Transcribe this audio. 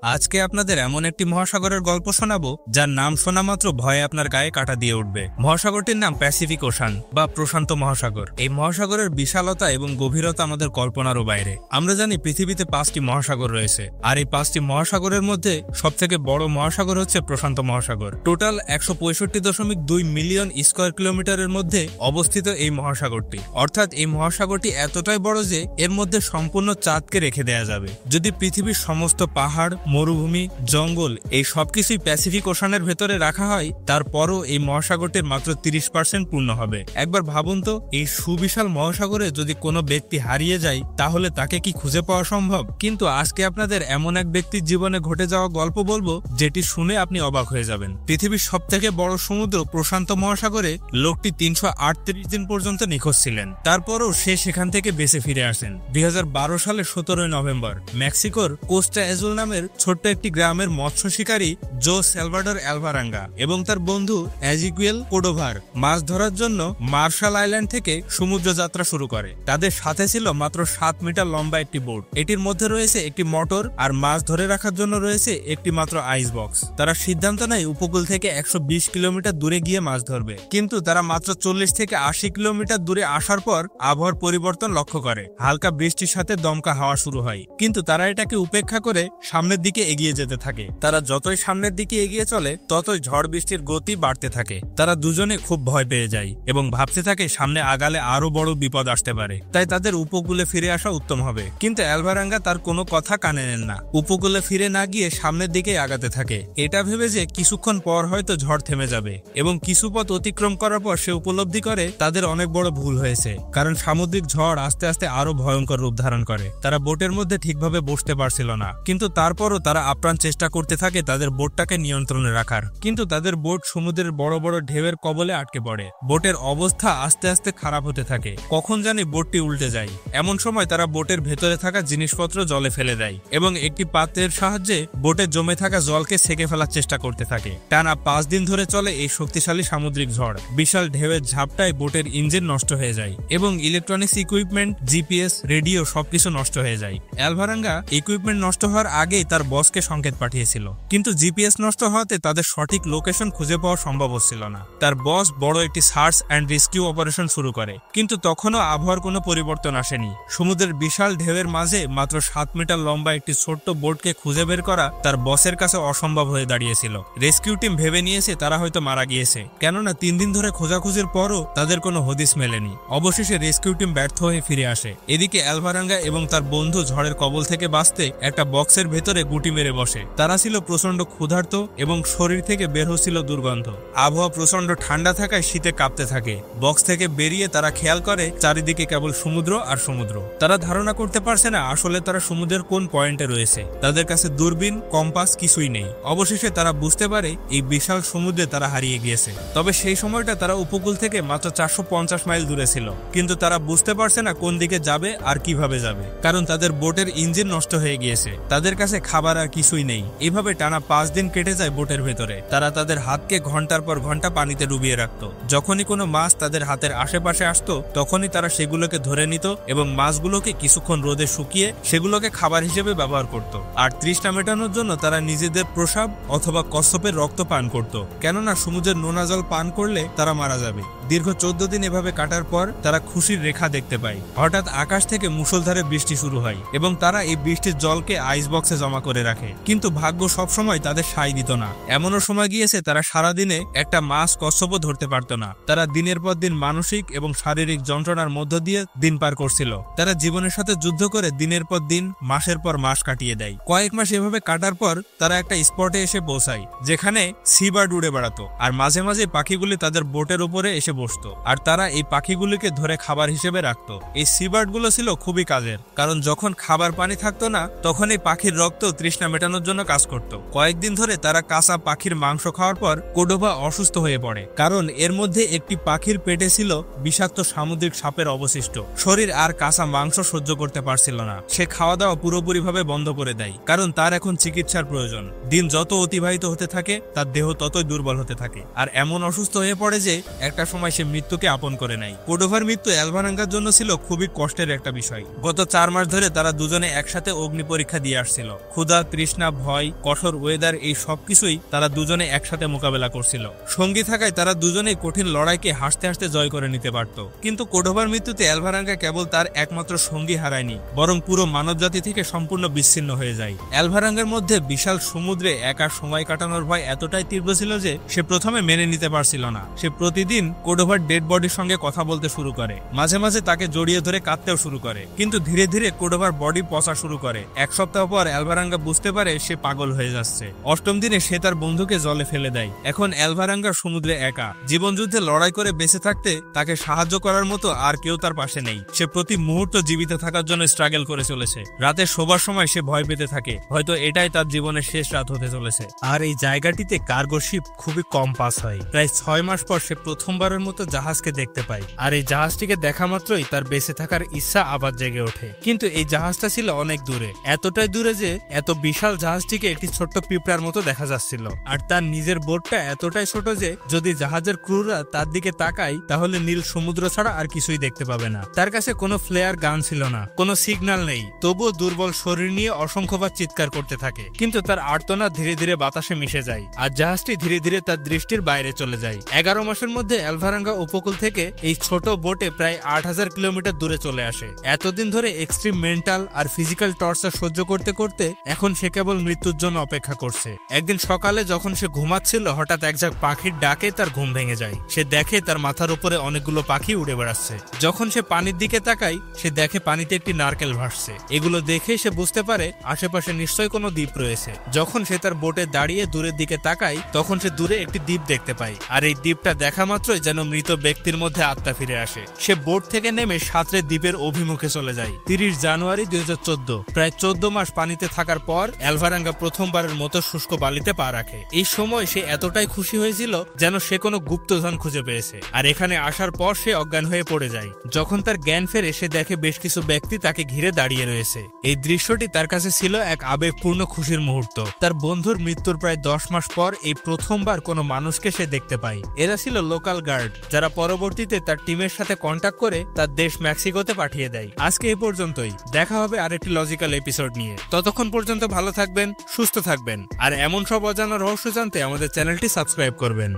আজকে আপনাদের এমন একটি মহাসাগরের গল্প শোনাবো যার নাম শোনা মাত্র ভয়ে আপনার গায়ে কাঁটা দিয়ে উঠবে। মহাসাগরটির নাম প্যাসিফিক ওশান বা প্রশান্ত মহাসাগর। এই মহাসাগরের বিশালতা এবং গভীরতা আমাদের কল্পনারও বাইরে। আমরা জানি পৃথিবীতে 5টি মহাসাগর রয়েছে, আর এই 5টি মহাসাগরের মধ্যে সবথেকে বড় মহাসাগর হচ্ছে প্রশান্ত মহাসাগর। টোটাল 165.2 মিলিয়ন স্কয়ার কিলোমিটারের মধ্যে অবস্থিত এই মহাসাগরটি। অর্থাৎ এই মহাসাগরটি এতটাই বড় যে এর মধ্যে সম্পূর্ণ চাঁদকে রেখে দেয়া যাবে। যদি পৃথিবীর সমস্ত পাহাড়, মরুভূমি, জঙ্গল এই সবকিছুই প্যাসিফিক ওশানের ভেতরে রাখা হয়, তারপরও এই মহাসাগরটির মাত্র 30% পূর্ণ হবে। একবার ভাবুন তো, এই সুবিশাল মহাসাগরে যদি কোনো ব্যক্তি হারিয়ে যায় তাহলে তাকে কি খুঁজে পাওয়া সম্ভব? কিন্তু আজকে আপনাদের এমন এক ব্যক্তির জীবনে ঘটে যাওয়া গল্প বলবো যেটি শুনে আপনি অবাক হয়ে যাবেন। পৃথিবীর সবথেকে বড় সমুদ্র প্রশান্ত মহাসাগরে লোকটি 338 দিন পর্যন্ত নিখোঁজ ছিলেন। তারপরও সে সেখান থেকে বেঁচে ফিরে আসেন। 2012 সালের 17 নভেম্বর মেক্সিকোর কোস্টা এজুল নামের ছোট্ট একটি গ্রামের মৎস্য শিকারী জো সালভাডর আলভারাঙ্গা এবং তার বন্ধু এজিকুয়েল কোডোভার মাছ ধরার জন্য মার্শাল আইল্যান্ড থেকে সমুদ্র যাত্রা শুরু করে। তাদের সাথে ছিল মাত্র 7 মিটার লম্বা একটি বোট। এটির মধ্যে রয়েছে একটি মোটর, আর মাছ ধরে রাখার জন্য রয়েছে একটি মাত্র আইস বক্স। তারা সিদ্ধান্ত নেয় উপকূল থেকে 120 কিলোমিটার দূরে গিয়ে মাছ ধরবে। কিন্তু তারা মাত্র 40 থেকে 80 কিলোমিটার দূরে আসার পর আবহাওয়ার পরিবর্তন লক্ষ্য করে। হালকা বৃষ্টির সাথে দমকা হাওয়া শুরু হয়, কিন্তু তারা এটাকে উপেক্ষা করে সামনের দিকে এগিয়ে যেতে থাকে। তারা যতই সামনের দিকে এগিয়ে চলে ততই ঝড় বৃষ্টির গতি বাড়তে থাকে। তারা দুজনে খুব ভয় পেয়ে যায় এবং ভাবতে থাকে সামনে আগালে আরো বড় বিপদ আসতে পারে, তাই তাদের উপকূলে ফিরে আসা উত্তম হবে। কিন্তু আলভারাঙ্গা তার কোনো কথা কানে নেন না। উপকূলে ফিরে না গিয়ে সামনের দিকে আগাতে থাকে, এটা ভেবে যে কিছুক্ষণ পর হয়তো ঝড় থেমে যাবে। এবং কিছু পথ অতিক্রম করার পর সে উপলব্ধি করে তাদের অনেক বড় ভুল হয়েছে, কারণ সামুদ্রিক ঝড় আস্তে আস্তে আরো ভয়ঙ্কর রূপ ধারণ করে। তারা বোটের মধ্যে ঠিকভাবে বসতে পারছিল না, কিন্তু তারপরও তারা আপ্রাণ চেষ্টা করতে থাকে তাদের বোটটাকে নিয়ন্ত্রণে রাখার। কিন্তু তাদের বোট সমুদ্রের বড় বড় ঢেউয়ের কবলে আটকে পড়ে। বোটের অবস্থা আস্তে আস্তে খারাপ হতে থাকে। কখন জানি বোটটি উল্টে যায়। এমন সময় তারা বোটের ভেতরে থাকা জিনিসপত্র জলে ফেলে দেয় এবং একটি পাত্রের সাহায্যে বোটে জমে থাকা জলকে সেকে ফেলার চেষ্টা করতে থাকে। টানা 5 দিন ধরে চলে এই শক্তিশালী সামুদ্রিক ঝড়। বিশাল ঢেউয়ের ঝাপটায় বোটের ইঞ্জিন নষ্ট হয়ে যায় এবং ইলেকট্রনিক্স ইকুইপমেন্ট, জিপিএস, রেডিও সবকিছু নষ্ট হয়ে যায়। আলভারাঙ্গা ইকুইপমেন্ট নষ্ট হওয়ার আগেই তার বসকে সংকেত পাঠিয়েছিল, কিন্তু জিপিএস নষ্ট হওয়াতে তাদের সঠিক লোকেশন খুঁজে পাওয়া সম্ভব হচ্ছিল না। তার বস বড় একটি সার্চ অ্যান্ড রেস্কিউ অপারেশন শুরু করে, কিন্তু তখনও আবহাওয়ার কোনো পরিবর্তন আসেনি। সমুদ্রের বিশাল ঢেউয়ের মাঝে মাত্র 7 মিটার লম্বা একটি ছোট্ট বোটকে খুঁজে বের করা তার বসের কাছে অসম্ভব হয়ে দাঁড়িয়েছিল। রেস্কিউ টিম ভেবে নিয়েছে তারা হয়তো মারা গিয়েছে, কেননা 3 দিন ধরে খোঁজাখুঁজির পরও তাদের কোনো হদিস মেলেনি। অবশেষে রেস্কিউ টিম ব্যর্থ হয়ে ফিরে আসে। এদিকে আলভারাঙ্গা এবং তার বন্ধু ঝড়ের কবল থেকে বাঁচতে একটা বক্সের ভেতরে গুটি মেরে বসে। তারা ছিল প্রচন্ড ক্ষুধার্ত এবং শরীর থেকে বের হচ্ছিল দুর্গন্ধ। আবহাওয়া প্রচন্ড ঠান্ডা থাকায় শীতে কাঁপতে থাকে। বক্স থেকে বেরিয়ে তারা খেয়াল করে চারিদিকে কেবল সমুদ্র আর সমুদ্র। তারা ধারণা করতে পারছে না আসলে তারা সমুদ্রের কোন পয়েন্টে রয়েছে। তাদের কাছে দূরবীন, কম্পাস কিছুই নেই। অবশেষে তারা বুঝতে পারে এই বিশাল সমুদ্রে তারা হারিয়ে গিয়েছে। তবে সেই সময়টা তারা উপকূল থেকে মাত্র 450 মাইল দূরে ছিল, কিন্তু তারা বুঝতে পারছে না কোন দিকে যাবে আর কিভাবে যাবে, কারণ তাদের বোটের ইঞ্জিন নষ্ট হয়ে গিয়েছে। তাদের কাছে খাবার আর কিছুই নেই। এভাবে টানা 5 দিন কেটে যায় বোটের ভেতরে। তারা তাদের হাতকে ঘন্টার পর ঘন্টা পানিতে ডুবিয়ে রাখত। যখনই কোনো মাছ তাদের হাতের আশেপাশে আসতো তখনই তারা সেগুলোকে ধরে নিত এবং মাছগুলোকে কিছুক্ষণ রোদে শুকিয়ে সেগুলোকে খাবার হিসেবে ব্যবহার করত। আর তৃষ্ণা মেটানোর জন্য তারা নিজেদের প্রসাব অথবা কচ্ছপের রক্ত পান করত, কেননা সমুদ্রের নোনা জল পান করলে তারা মারা যাবে। দীর্ঘ 14 দিন এভাবে কাটার পর তারা খুশির রেখা দেখতে পায়। হঠাৎ আকাশ থেকে মুষলধারে বৃষ্টি শুরু হয় এবং তারা এই বৃষ্টির জলকে আইস বক্সে জমা করে রাখে। কিন্তু ভাগ্য সবসময় তাদের সায় দিত না। এমনও সময় গিয়েছে তারা সারাদিনে একটা মাছ, কচ্ছপও ধরতে পারত না। তারা দিনের পর দিন মানসিক এবং শারীরিক যন্ত্রণার মধ্য দিয়ে দিন পার করছিল। তারা জীবনের সাথে যুদ্ধ করে দিনের পর দিন, মাসের পর মাস কাটিয়ে দেয়। কয়েক মাস এভাবে কাটার পর তারা একটা স্পটে এসে পৌঁছায় যেখানে সি বার্ড উড়ে বেড়াতো, আর মাঝে মাঝে পাখিগুলি তাদের বোটের উপরে এসে বসতো, আর তারা এই পাখিগুলিকে ধরে খাবার হিসেবে রাখতো। এই সি বার্ড গুলো ছিল খুবই কাজের, কারণ যখন খাবার পানি থাকতো না তখন এই পাখির রক্ত তৃষ্ণা মেটানোর জন্য কাজ করত। কয়েকদিন ধরে তারা কাঁচা পাখির মাংস খাওয়ার পর কোডোভা অসুস্থ হয়ে পড়ে, কারণ এর মধ্যে একটি পাখির পেটে ছিল বিষাক্ত সামুদ্রিক সাপের অবশিষ্ট। শরীর আর কাঁচা মাংস সহ্য করতে পারছিল না। সে খাওয়া দাওয়া পুরোপুরিভাবে বন্ধ করে দেয়, কারণ তার এখন চিকিৎসার প্রয়োজন। দিন যত অতিবাহিত হতে থাকে তার দেহ ততই দুর্বল হতে থাকে, আর এমন অসুস্থ হয়ে পড়ে যে একটা সময় সময় সে মৃত্যুকে আপন করে নেয়। কোর্ডোভার মৃত্যু অ্যালভারাঙ্গার জন্য ছিল খুবই কষ্টের একটা বিষয়। গত 4 মাস ধরে তারা দুজনে একসাথে অগ্নি পরীক্ষা দিয়ে আসছিল। ক্ষুধা, তৃষ্ণা, ভয়, কঠোর ওয়েদার, এই সবকিছুই তারা দুজনে একসাথে মোকাবেলা করছিল। সঙ্গী থাকায় তারা দুজনেই কঠিন লড়াইকে হাসতে হাসতে জয় করে নিতে পারত। কিন্তু কোর্ডোভার মৃত্যুতে অ্যালভারাঙ্গা কেবল তার একমাত্র সঙ্গী হারায়নি, বরং পুরো মানবজাতি থেকে সম্পূর্ণ বিচ্ছিন্ন হয়ে যায়। অ্যালভারাঙ্গার মধ্যে বিশাল সমুদ্রে একা সময় কাটানোর ভয় এতটাই তীব্র ছিল যে সে প্রথমে মেনে নিতে পারছিল না। সে প্রতিদিন কোর্ডোভার ডেড বডির সঙ্গে কথা বলতে শুরু করে, মাঝে মাঝে তাকে জড়িয়ে ধরে কাঁদতেও শুরু করে। কিন্তু ধীরে ধীরে কোর্ডোভার বডি পচা শুরু করে। 1 সপ্তাহ পর অ্যালভারাঙ্গা বুঝতে পারে সে পাগল হয়ে যাচ্ছে। 8ম দিনে সে তার বন্ধুকে জলে ফেলে দেয়। এখন অ্যালভারাঙ্গা সমুদ্রে একা, জীবনযুদ্ধে লড়াই করে বেঁচে থাকতে তাকে সাহায্য করার মতো আর কেউ তার পাশে নেই। সে প্রতি মুহূর্ত জীবিত থাকার জন্য স্ট্রাগল করে চলেছে। রাতে শোবার সময় সে ভয় পেতে থাকে, হয়তো এটাই তার জীবনের শেষ রাত হতে চলেছে। আর এই জায়গাটিতে কার্গো শিপ খুবই কম পাস হয়। প্রায় 6 মাস পর সে প্রথমবারের মতো জাহাজকে দেখতে পায়। আর এই জাহাজটিকে দেখা মাত্রই তার বেঁচে থাকার ইচ্ছা আবার জেগে ওঠে। কিন্তু এই জাহাজটা ছিল অনেক দূরে, এতটাই দূরে যে এত বিশাল জাহাজটিকে একটি ছোট্ট পিঁপড়ার মতো দেখা যাচ্ছিল। আর তার নিজের বোটটা এতটাই ছোট যে যদি জাহাজের ক্রুরা তার দিকে তাকায় তাহলে নীল সমুদ্র ছাড়া আর কিছুই দেখতে পাবে না। তার কাছে কোনো ফ্লেয়ার গান ছিল না, কোনো সিগন্যাল নেই, তবুও দুর্বল শরীর নিয়ে অসংখ্যবার চিৎকার করতে থাকে। কিন্তু তার আর্তনাদ ধীরে ধীরে বাতাসে মিশে যায় আর জাহাজটি ধীরে ধীরে তার দৃষ্টির বাইরে চলে যায়। 11 মাসের মধ্যে অ্যালভারাঙ্গা উপকূল থেকে এই ছোট বোটে প্রায় 8000 কিলোমিটার দূরে চলে আসে। এতদিন ধরে এক্সট্রিম মেন্টাল আর ফিজিক্যাল টর্চার সহ্য করতে করতে এখন সে কেবল মৃত্যুর জন্য অপেক্ষা করছে। একদিন সকালে যখন সে ঘুমাচ্ছিল, হঠাৎ একঝাঁক পাখির ডাকে তার ঘুম ভেঙে যায়। সে দেখে তার মাথার উপরে অনেকগুলো পাখি উড়ে বেড়াচ্ছে। যখন সে পানির দিকে তাকায়, সে দেখে পানিতে একটি নারকেল ভাসছে। এগুলো দেখে সে বুঝতে পারে আশেপাশে নিশ্চয়ই কোনো দ্বীপ রয়েছে। যখন সে তার বোটে দাঁড়িয়ে দূরের দিকে তাকায়, তখন সে দূরে একটি দ্বীপ দেখতে পায়। আর এই দ্বীপটা দেখা মাত্রই যেন মৃত ব্যক্তির মধ্যে আত্মা ফিরে আসে। সে বোট থেকে নেমে সাঁতরে দ্বীপের অভিমুখে চলে যায়। 30 জানুয়ারি 2014, প্রায় 14 মাস পানিতে থাকার পর অ্যালভারাঙ্গা প্রথমবারের মতো শুষ্ক বালিতে পা রাখে। এই সময় সে এতটাই খুশি হয়েছিল যেন সে কোনো গুপ্তধন খুঁজে পেয়েছে। আর এখানে আসার পর সে অজ্ঞান হয়ে পড়ে যায়। যখন তার জ্ঞান ফেরে, সে দেখে বেশ কিছু ব্যক্তি তাকে ঘিরে দাঁড়িয়ে রয়েছে। এই দৃশ্যটি তার কাছে ছিল এক আবেগপূর্ণ খুশির মুহূর্ত। তার বন্ধুর মৃত্যুর প্রায় 10 মাস পর এই প্রথমবার কোনো মানুষকে সে দেখতে পায়। এরা ছিল লোকাল গার্ড, যারা পরবর্তীতে তার টিমের সাথে কন্ট্যাক্ট করে তার দেশ মেক্সিকোতে পাঠিয়ে দেয়। আজকে এই পর্যন্তই, দেখা হবে আরেকটি লজিক্যাল এপিসোড নিয়ে। ততক্ষণ পর্যন্ত ভালো থাকবেন, সুস্থ থাকবেন, আর এমন সব অজানা রহস্য জানতে আমাদের চ্যানেলটি সাবস্ক্রাইব করবেন।